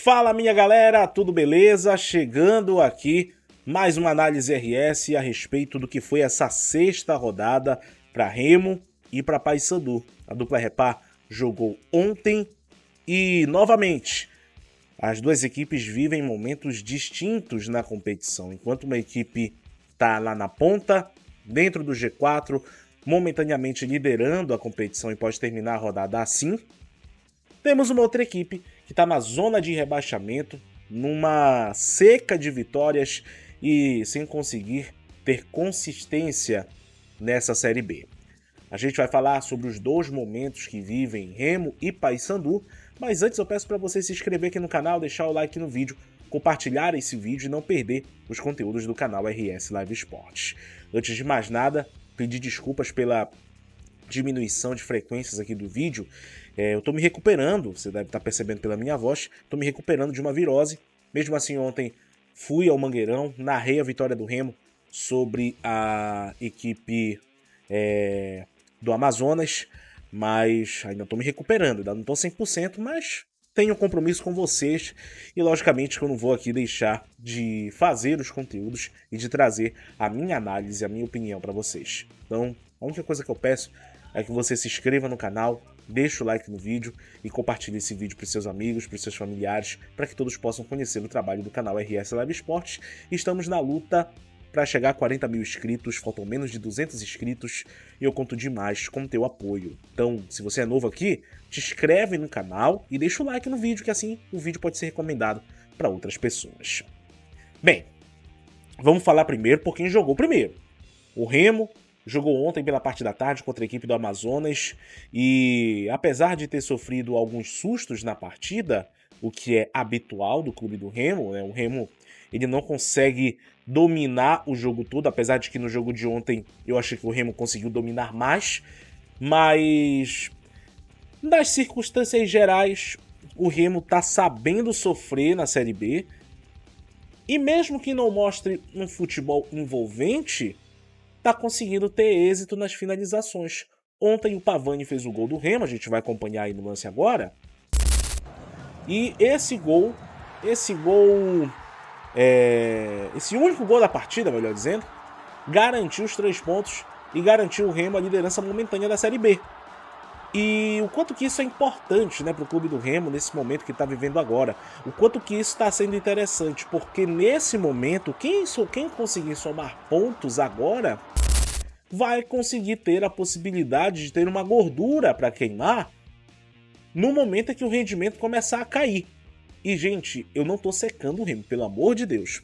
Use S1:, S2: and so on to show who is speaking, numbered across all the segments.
S1: Fala minha galera, tudo beleza? Chegando aqui mais uma análise RS a respeito do que foi essa sexta rodada para Remo e para Paysandu. A dupla Repar jogou ontem e novamente as duas equipes vivem momentos distintos na competição. Enquanto uma equipe está lá na ponta, dentro do G4, momentaneamente liderando a competição e pode terminar a rodada assim, temos uma outra equipe que está na zona de rebaixamento, numa seca de vitórias e sem conseguir ter consistência nessa Série B. A gente vai falar sobre os dois momentos que vivem Remo e Paysandu, mas antes eu peço para você se inscrever aqui no canal, deixar o like no vídeo, compartilhar esse vídeo e não perder os conteúdos do canal RS Live Esportes. Antes de mais nada, pedir desculpas pela diminuição de frequências aqui do vídeo. Eu tô me recuperando, você deve estar percebendo pela minha voz, tô me recuperando de uma virose. Mesmo assim, ontem fui ao Mangueirão, narrei a vitória do Remo sobre a equipe do Amazonas, mas ainda tô me recuperando, ainda não tô 100%, mas tenho um compromisso com vocês e logicamente que eu não vou aqui deixar de fazer os conteúdos e de trazer a minha análise, a minha opinião para vocês. Então, a única coisa que eu peço é que você se inscreva no canal, deixe o like no vídeo e compartilhe esse vídeo para os seus amigos, para os seus familiares, para que todos possam conhecer o trabalho do canal RS Live Esportes. Estamos na luta para chegar a 40 mil inscritos, faltam menos de 200 inscritos e eu conto demais com o teu apoio. Então, se você é novo aqui, te inscreve no canal e deixa o like no vídeo, que assim o vídeo pode ser recomendado para outras pessoas. Bem, vamos falar primeiro por quem jogou primeiro. O Remo jogou ontem pela parte da tarde contra a equipe do Amazonas e, apesar de ter sofrido alguns sustos na partida, o que é habitual do clube do Remo, o Remo ele não consegue dominar o jogo todo, apesar de que no jogo de ontem eu achei que o Remo conseguiu dominar mais, mas nas circunstâncias gerais o Remo tá sabendo sofrer na Série B e mesmo que não mostre um futebol envolvente, tá conseguindo ter êxito nas finalizações. Ontem o Pavani fez o gol do Remo, a gente vai acompanhar aí no lance agora. E esse único gol da partida, melhor dizendo, garantiu os 3 pontos e garantiu o Remo a liderança momentânea da Série B. E o quanto que isso é importante, né, para o clube do Remo nesse momento que está vivendo agora. O quanto que isso está sendo interessante, porque nesse momento, quem conseguir somar pontos agora vai conseguir ter a possibilidade de ter uma gordura para queimar no momento em que o rendimento começar a cair. E, gente, eu não tô secando o Remo, pelo amor de Deus.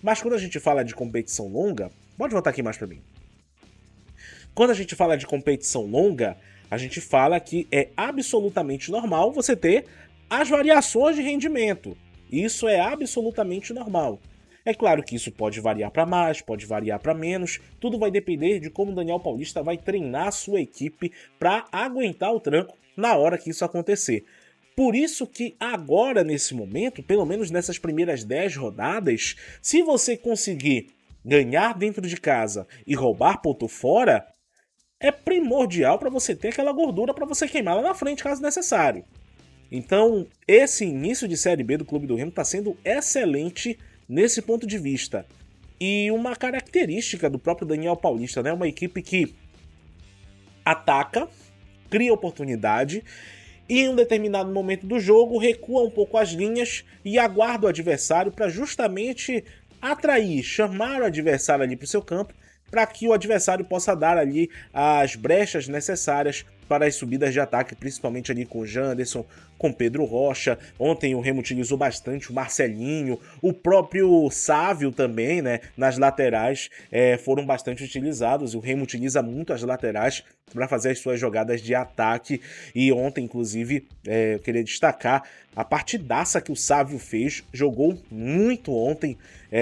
S1: Mas quando a gente fala de competição longa, pode voltar aqui mais para mim. Quando a gente fala de competição longa, a gente fala que é absolutamente normal você ter as variações de rendimento. Isso é absolutamente normal. É claro que isso pode variar para mais, pode variar para menos, tudo vai depender de como o Daniel Paulista vai treinar a sua equipe para aguentar o tranco na hora que isso acontecer. Por isso que agora, nesse momento, pelo menos nessas primeiras 10 rodadas, se você conseguir ganhar dentro de casa e roubar ponto fora, é primordial para você ter aquela gordura para você queimar lá na frente, caso necessário. Então, esse início de Série B do Clube do Remo está sendo excelente nesse ponto de vista. E uma característica do próprio Daniel Paulista, né? Uma equipe que ataca, cria oportunidade e em um determinado momento do jogo recua um pouco as linhas e aguarda o adversário para justamente atrair, chamar o adversário ali para o seu campo, para que o adversário possa dar ali as brechas necessárias para as subidas de ataque, principalmente ali com o Janderson, com Pedro Rocha. Ontem o Remo utilizou bastante o Marcelinho, o próprio Sávio também, né? Nas laterais foram bastante utilizados. O Remo utiliza muito as laterais para fazer as suas jogadas de ataque. E ontem, inclusive, eu queria destacar a partidaça que o Sávio fez. Jogou muito ontem,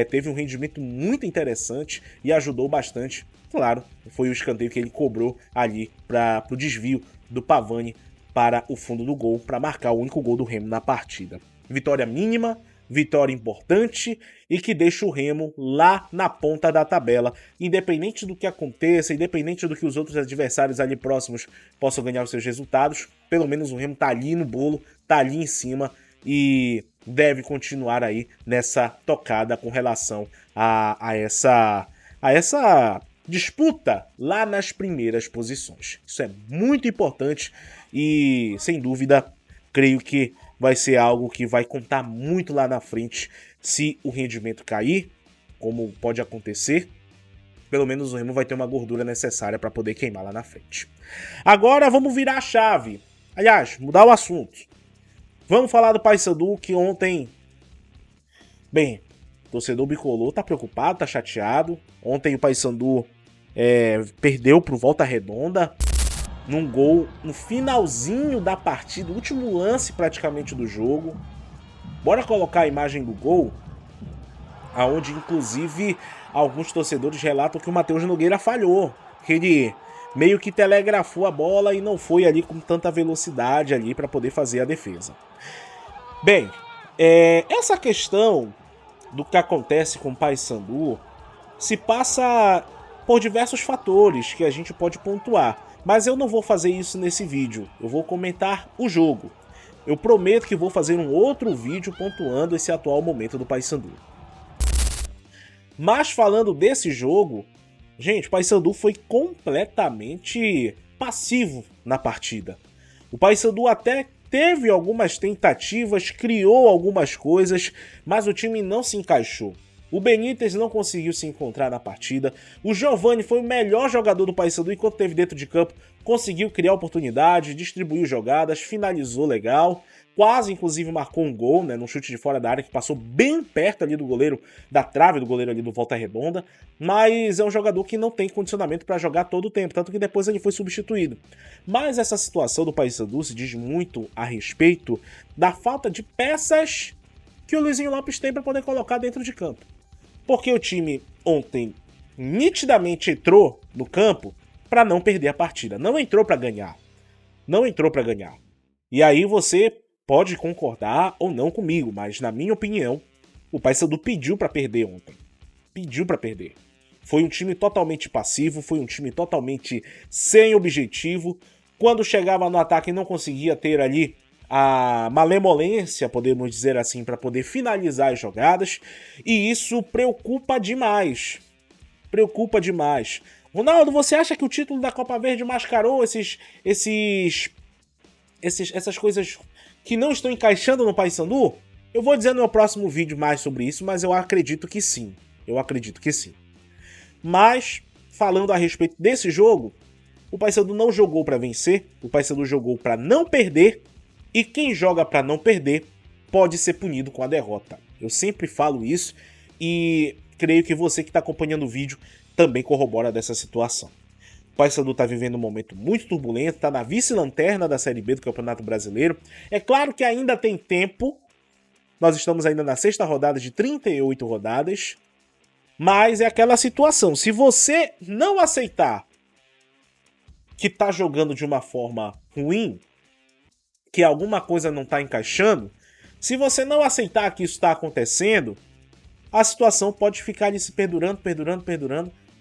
S1: teve um rendimento muito interessante e ajudou bastante. Claro, foi o escanteio que ele cobrou ali para o desvio do Pavani para o fundo do gol, para marcar o único gol do Remo na partida. Vitória mínima, vitória importante e que deixa o Remo lá na ponta da tabela. Independente do que aconteça, independente do que os outros adversários ali próximos possam ganhar os seus resultados, pelo menos o Remo tá ali no bolo, tá ali em cima e deve continuar aí nessa tocada com relação a essa disputa lá nas primeiras posições. Isso é muito importante e, sem dúvida, creio que vai ser algo que vai contar muito lá na frente se o rendimento cair, como pode acontecer. Pelo menos o Remo vai ter uma gordura necessária para poder queimar lá na frente. Agora vamos virar a chave. Aliás, mudar o assunto. Vamos falar do Paysandu, que ontem... Bem, o torcedor bicolor tá preocupado, tá chateado. Ontem o Paysandu perdeu pro Volta Redonda num gol no finalzinho da partida, último lance praticamente do jogo. Bora colocar a imagem do gol, aonde inclusive alguns torcedores relatam que o Matheus Nogueira falhou, que ele meio que telegrafou a bola e não foi ali com tanta velocidade ali para poder fazer a defesa. Bem, essa questão do que acontece com o Paysandu se passa por diversos fatores que a gente pode pontuar, mas eu não vou fazer isso nesse vídeo, eu vou comentar o jogo. Eu prometo que vou fazer um outro vídeo pontuando esse atual momento do Paysandu. Mas falando desse jogo, gente, o Paysandu foi completamente passivo na partida. O Paysandu até teve algumas tentativas, criou algumas coisas, mas o time não se encaixou. O Benítez não conseguiu se encontrar na partida. O Giovani foi o melhor jogador do Paysandu enquanto esteve dentro de campo. Conseguiu criar oportunidade, distribuiu jogadas, finalizou legal. Quase, inclusive, marcou um gol, né, num chute de fora da área que passou bem perto ali do goleiro, da trave do goleiro ali do Volta Redonda. Mas é um jogador que não tem condicionamento para jogar todo o tempo, tanto que depois ele foi substituído. Mas essa situação do Paysandu se diz muito a respeito da falta de peças que o Luizinho Lopes tem para poder colocar dentro de campo. Porque o time ontem nitidamente entrou no campo para não perder a partida. Não entrou para ganhar. Não entrou para ganhar. E aí você pode concordar ou não comigo, mas na minha opinião, o Paysandu pediu para perder ontem. Pediu para perder. Foi um time totalmente passivo, foi um time totalmente sem objetivo. Quando chegava no ataque não conseguia ter ali a malemolência, podemos dizer assim, para poder finalizar as jogadas, e isso preocupa demais. Preocupa demais. Ronaldo, você acha que o título da Copa Verde mascarou essas coisas que não estão encaixando no Paysandu? Eu vou dizer no meu próximo vídeo mais sobre isso, mas eu acredito que sim. Eu acredito que sim. Mas, falando a respeito desse jogo, o Paysandu não jogou para vencer, o Paysandu jogou para não perder, e quem joga para não perder pode ser punido com a derrota. Eu sempre falo isso e creio que você que está acompanhando o vídeo também corrobora dessa situação. O Paysandu está vivendo um momento muito turbulento, está na vice-lanterna da Série B do Campeonato Brasileiro. É claro que ainda tem tempo, nós estamos ainda na 6ª rodada de 38 rodadas, mas é aquela situação, se você não aceitar que está jogando de uma forma ruim, que alguma coisa não está encaixando, se você não aceitar que isso está acontecendo, a situação pode ficar ali se perdurando,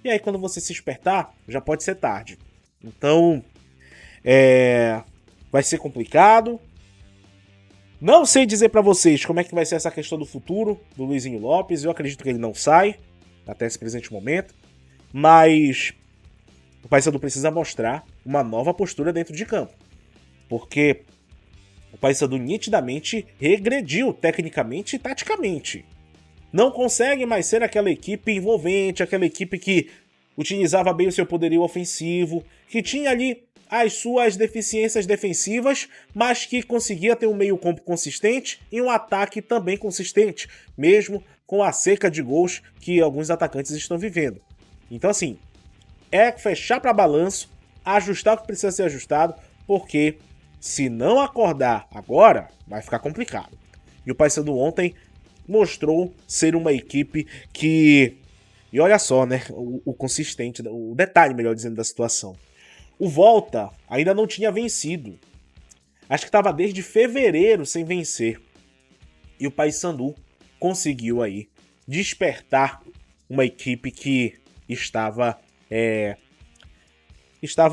S1: e aí quando você se despertar, já pode ser tarde. Então, vai ser complicado. Não sei dizer para vocês como é que vai ser essa questão do futuro do Luizinho Lopes, eu acredito que ele não sai, até esse presente momento, mas o Paysandu precisa mostrar uma nova postura dentro de campo, porque o Paysandu nitidamente regrediu tecnicamente e taticamente. Não consegue mais ser aquela equipe envolvente, aquela equipe que utilizava bem o seu poderio ofensivo, que tinha ali as suas deficiências defensivas, mas que conseguia ter um meio-campo consistente e um ataque também consistente, mesmo com a seca de gols que alguns atacantes estão vivendo. Então, assim, é fechar para balanço, ajustar o que precisa ser ajustado, porque se não acordar agora, vai ficar complicado. E o Paysandu ontem mostrou ser uma equipe que... E olha só, né, o consistente, o detalhe, melhor dizendo, da situação. O Volta ainda não tinha vencido. Acho que estava desde fevereiro sem vencer. E o Paysandu conseguiu aí despertar uma equipe que estava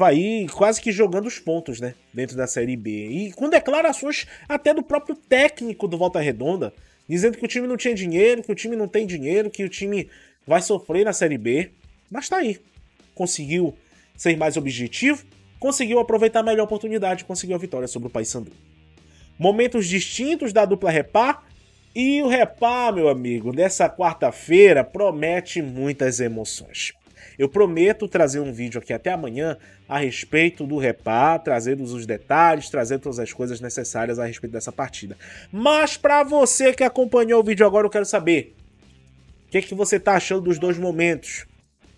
S1: aí quase que jogando os pontos, né, dentro da Série B. E com declarações até do próprio técnico do Volta Redonda, dizendo que o time não tinha dinheiro, que o time não tem dinheiro, que o time vai sofrer na Série B. Mas tá aí. Conseguiu ser mais objetivo, conseguiu aproveitar melhor a oportunidade, conseguiu a vitória sobre o Paysandu. Momentos distintos da dupla Repá. E o Repá, meu amigo, nessa quarta-feira promete muitas emoções. Eu prometo trazer um vídeo aqui até amanhã a respeito do Repá, trazendo os detalhes, trazendo todas as coisas necessárias a respeito dessa partida. Mas para você que acompanhou o vídeo agora, eu quero saber o que você tá achando dos dois momentos,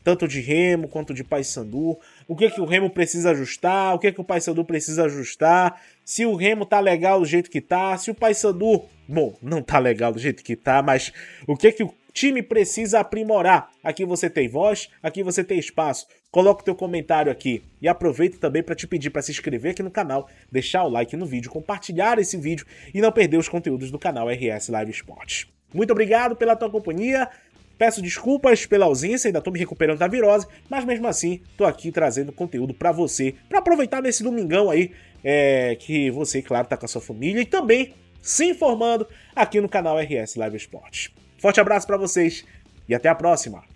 S1: tanto de Remo quanto de Paysandu. O que o Remo precisa ajustar, o que o Paysandu precisa ajustar, se o Remo tá legal do jeito que tá, se o Paysandu, bom, não tá legal do jeito que tá, mas o que o time precisa aprimorar. Aqui você tem voz, aqui você tem espaço. Coloca o teu comentário aqui e aproveita também para te pedir para se inscrever aqui no canal, deixar o like no vídeo, compartilhar esse vídeo e não perder os conteúdos do canal RS Live Esportes. Muito obrigado pela tua companhia. Peço desculpas pela ausência, ainda tô me recuperando da virose, mas mesmo assim tô aqui trazendo conteúdo pra você, pra aproveitar nesse domingão aí, que você, claro, tá com a sua família e também se informando aqui no canal RS Live Esportes. Forte abraço pra vocês e até a próxima!